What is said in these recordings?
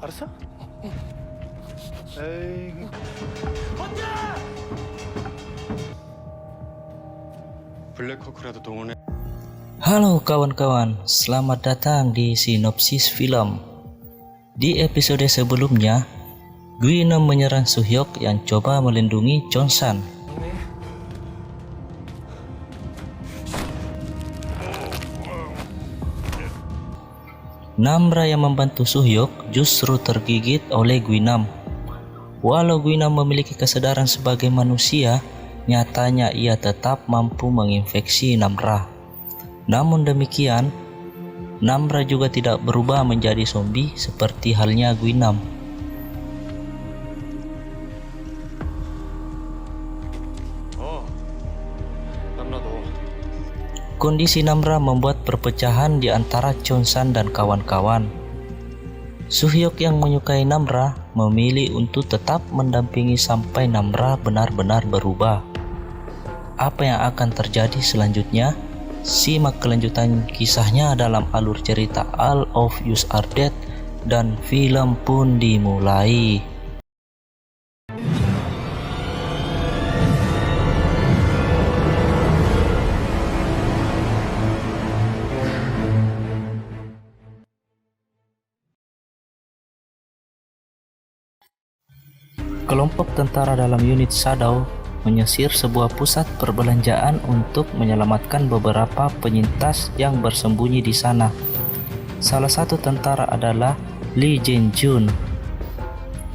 알았어? 에이. 블랙호크라도 동원해. Halo kawan-kawan, selamat datang di Sinopsis Film. Di episode sebelumnya, Guinom menyerang Suhyok yang coba melindungi Chonsan. Namra yang membantu Suhyok justru tergigit oleh Guinom. Walau Guinom memiliki kesadaran sebagai manusia, nyatanya ia tetap mampu menginfeksi Namra. Namun demikian, Namra juga tidak berubah menjadi zombie seperti halnya Guinom. Kondisi Namra membuat perpecahan di antara Chonsan dan kawan-kawan. Suhyok yang menyukai Namra memilih untuk tetap mendampingi sampai Namra benar-benar berubah. Apa yang akan terjadi selanjutnya? Simak kelanjutan kisahnya dalam alur cerita All of Us Are Dead dan film pun dimulai. Kelompok tentara dalam unit Shadow menyisir sebuah pusat perbelanjaan untuk menyelamatkan beberapa penyintas yang bersembunyi di sana. Salah satu tentara adalah Lee Jae-jun.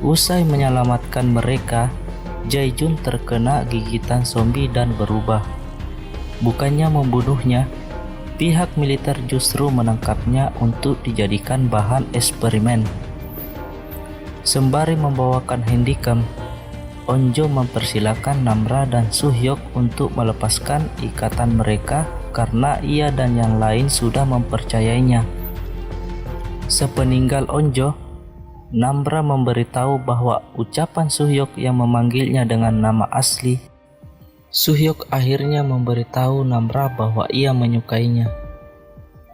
Usai menyelamatkan mereka, Jae-jun terkena gigitan zombie dan berubah. Bukannya membunuhnya, pihak militer justru menangkapnya untuk dijadikan bahan eksperimen. Sembari membawakan handycam, Onjo mempersilahkan Namra dan Suhyok untuk melepaskan ikatan mereka karena ia dan yang lain sudah mempercayainya. Sepeninggal Onjo, Namra memberitahu bahwa ucapan Suhyok yang memanggilnya dengan nama asli. Suhyok akhirnya memberitahu Namra bahwa ia menyukainya.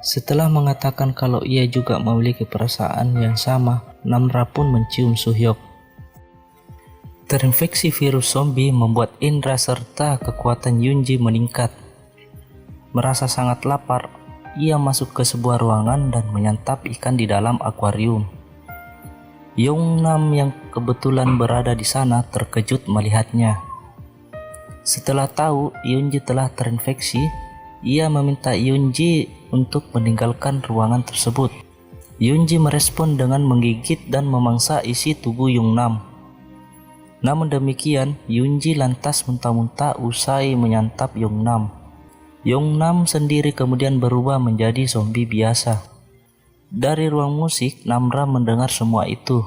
Setelah mengatakan kalau ia juga memiliki perasaan yang sama, Namra pun mencium Suhyok. Terinfeksi virus zombie membuat indera serta kekuatan Yunji meningkat. Merasa sangat lapar, ia masuk ke sebuah ruangan dan menyantap ikan di dalam akuarium. Yongnam yang kebetulan berada di sana terkejut melihatnya. Setelah tahu Yunji telah terinfeksi, ia meminta Yunji untuk meninggalkan ruangan tersebut. Yunji merespon dengan menggigit dan memangsa isi tubuh Yongnam. Namun demikian, Yunji lantas muntah-muntah usai menyantap Yongnam. Yongnam sendiri kemudian berubah menjadi zombie biasa. Dari ruang musik, Namra mendengar semua itu.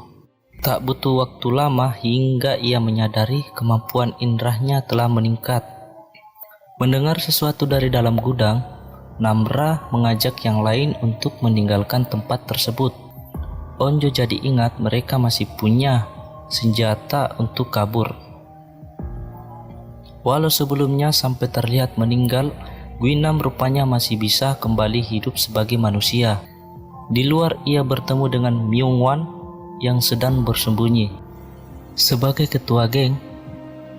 Tak butuh waktu lama hingga ia menyadari kemampuan inderanya telah meningkat. Mendengar sesuatu dari dalam gudang, Namra mengajak yang lain untuk meninggalkan tempat tersebut. Onjo jadi ingat mereka masih punya senjata untuk kabur. Walau sebelumnya sampai terlihat meninggal, Guinom rupanya masih bisa kembali hidup sebagai manusia. Di luar ia bertemu dengan Myungwan yang sedang bersembunyi. Sebagai ketua geng,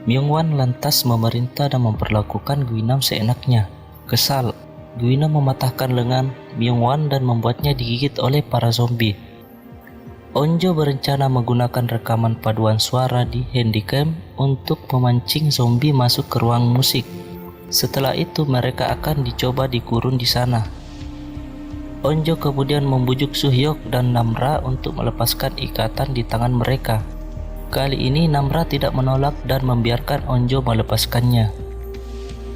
Myungwan lantas memerintah dan memperlakukan Guinom seenaknya. Kesal, Guinom mematahkan lengan Myungwan dan membuatnya digigit oleh para zombie. Onjo berencana menggunakan rekaman paduan suara di handycam untuk memancing zombie masuk ke ruang musik. Setelah itu mereka akan dicoba dikurung di sana. Onjo kemudian membujuk Suhyok dan Namra untuk melepaskan ikatan di tangan mereka. Kali ini Namra tidak menolak dan membiarkan Onjo melepaskannya.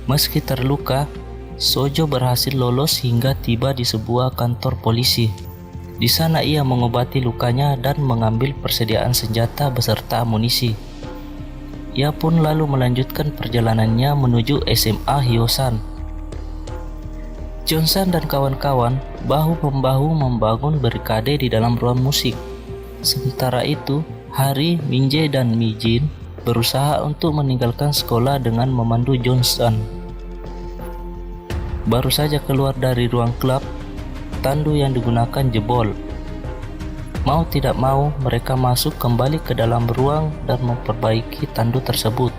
Meski terluka, Sojo berhasil lolos hingga tiba di sebuah kantor polisi. Di sana ia mengobati lukanya dan mengambil persediaan senjata beserta amunisi. Ia pun lalu melanjutkan perjalanannya menuju SMA Hyosan. Chonsan dan kawan-kawan bahu-membahu membangun barikade di dalam ruang musik. Sementara itu, Hari, Minjae, dan Mijin berusaha untuk meninggalkan sekolah dengan memandu Johnson. Baru saja keluar dari ruang klub, tandu yang digunakan jebol. Mau tidak mau, mereka masuk kembali ke dalam ruang dan memperbaiki tandu tersebut.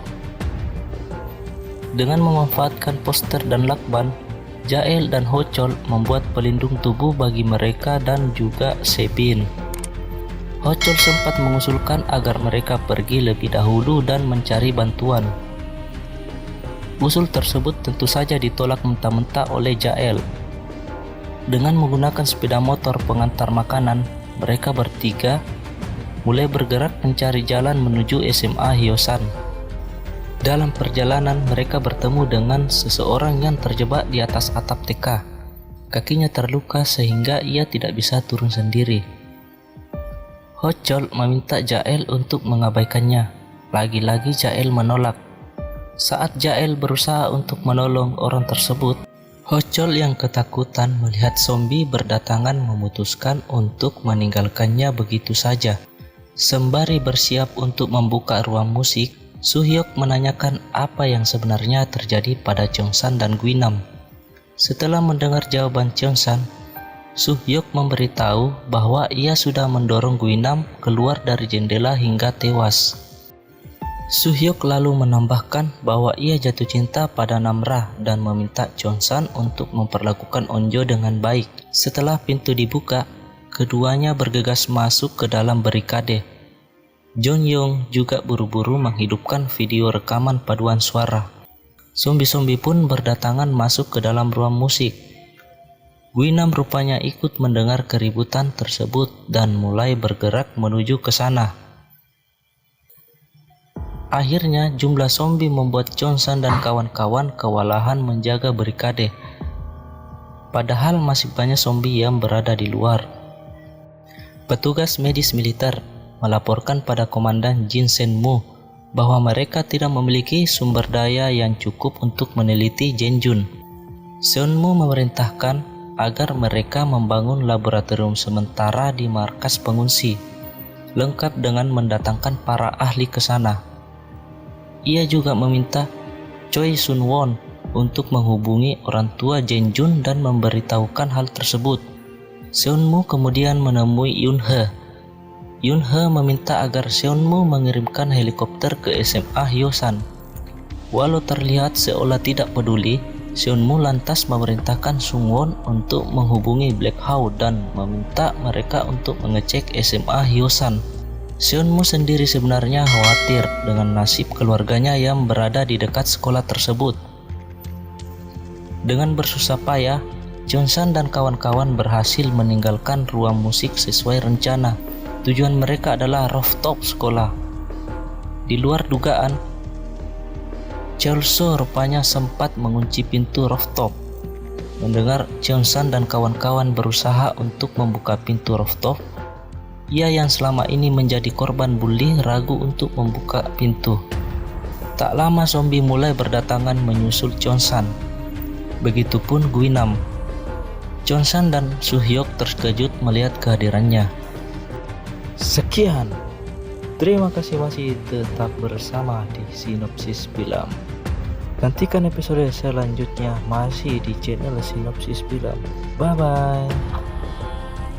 Dengan memanfaatkan poster dan lakban, Jael dan Hochol membuat pelindung tubuh bagi mereka dan juga Sebin. Hochol sempat mengusulkan agar mereka pergi lebih dahulu dan mencari bantuan. Usul tersebut tentu saja ditolak mentah-mentah oleh Jael. Dengan menggunakan sepeda motor pengantar makanan, mereka bertiga mulai bergerak mencari jalan menuju SMA Hyosan. Dalam perjalanan, mereka bertemu dengan seseorang yang terjebak di atas atap TK. Kakinya terluka sehingga ia tidak bisa turun sendiri. Hochol meminta Jael untuk mengabaikannya. Lagi-lagi Jael menolak. Saat Jael berusaha untuk menolong orang tersebut, Hochol yang ketakutan melihat zombie berdatangan memutuskan untuk meninggalkannya begitu saja. Sembari bersiap untuk membuka ruang musik, Soo-hyuk menanyakan apa yang sebenarnya terjadi pada Cheong-san dan Guinam. Setelah mendengar jawaban Cheong-san, Soo-hyuk memberitahu bahwa ia sudah mendorong Guinam keluar dari jendela hingga tewas. Soo-hyuk lalu menambahkan bahwa ia jatuh cinta pada Namra dan meminta Cheong-san untuk memperlakukan Onjo dengan baik. Setelah pintu dibuka, keduanya bergegas masuk ke dalam barikade. Jong-young juga buru-buru menghidupkan video rekaman paduan suara. Zombie-zombie pun berdatangan masuk ke dalam ruang musik. Guinam rupanya ikut mendengar keributan tersebut dan mulai bergerak menuju ke sana. Akhirnya jumlah zombie membuat Cheong-san dan kawan-kawan kewalahan menjaga barikade. Padahal masih banyak zombie yang berada di luar. Petugas medis militer melaporkan pada Komandan Jin Sen-mu bahwa mereka tidak memiliki sumber daya yang cukup untuk meneliti Jeonjun. Seon-mu memerintahkan agar mereka membangun laboratorium sementara di markas pengungsi, lengkap dengan mendatangkan para ahli ke sana. Ia juga meminta Choi Sun-won untuk menghubungi orang tua Jeonjun dan memberitahukan hal tersebut. Seon-mu kemudian menemui Yoon-he. Yoon-he meminta agar Seon-mu mengirimkan helikopter ke SMA Hyosan. Walau terlihat seolah tidak peduli, Seon-mu lantas memerintahkan Sung-won untuk menghubungi Black Hawk dan meminta mereka untuk mengecek SMA Hyosan. Seon-mu sendiri sebenarnya khawatir dengan nasib keluarganya yang berada di dekat sekolah tersebut. Dengan bersusah payah, Cheong-san dan kawan-kawan berhasil meninggalkan ruang musik sesuai rencana. Tujuan mereka adalah rooftop sekolah. Di luar dugaan, Cheolso rupanya sempat mengunci pintu rooftop. Mendengar Cheong-san dan kawan-kawan berusaha untuk membuka pintu rooftop, ia yang selama ini menjadi korban bully ragu untuk membuka pintu. Tak lama zombie mulai berdatangan menyusul Cheong-san. Begitupun Guinam. Cheong-san dan Soo-hyuk terkejut melihat kehadirannya. Sekian. Terima kasih masih tetap bersama di Sinopsis Film. Nantikan episode selanjutnya masih di channel Sinopsis Film. Bye bye.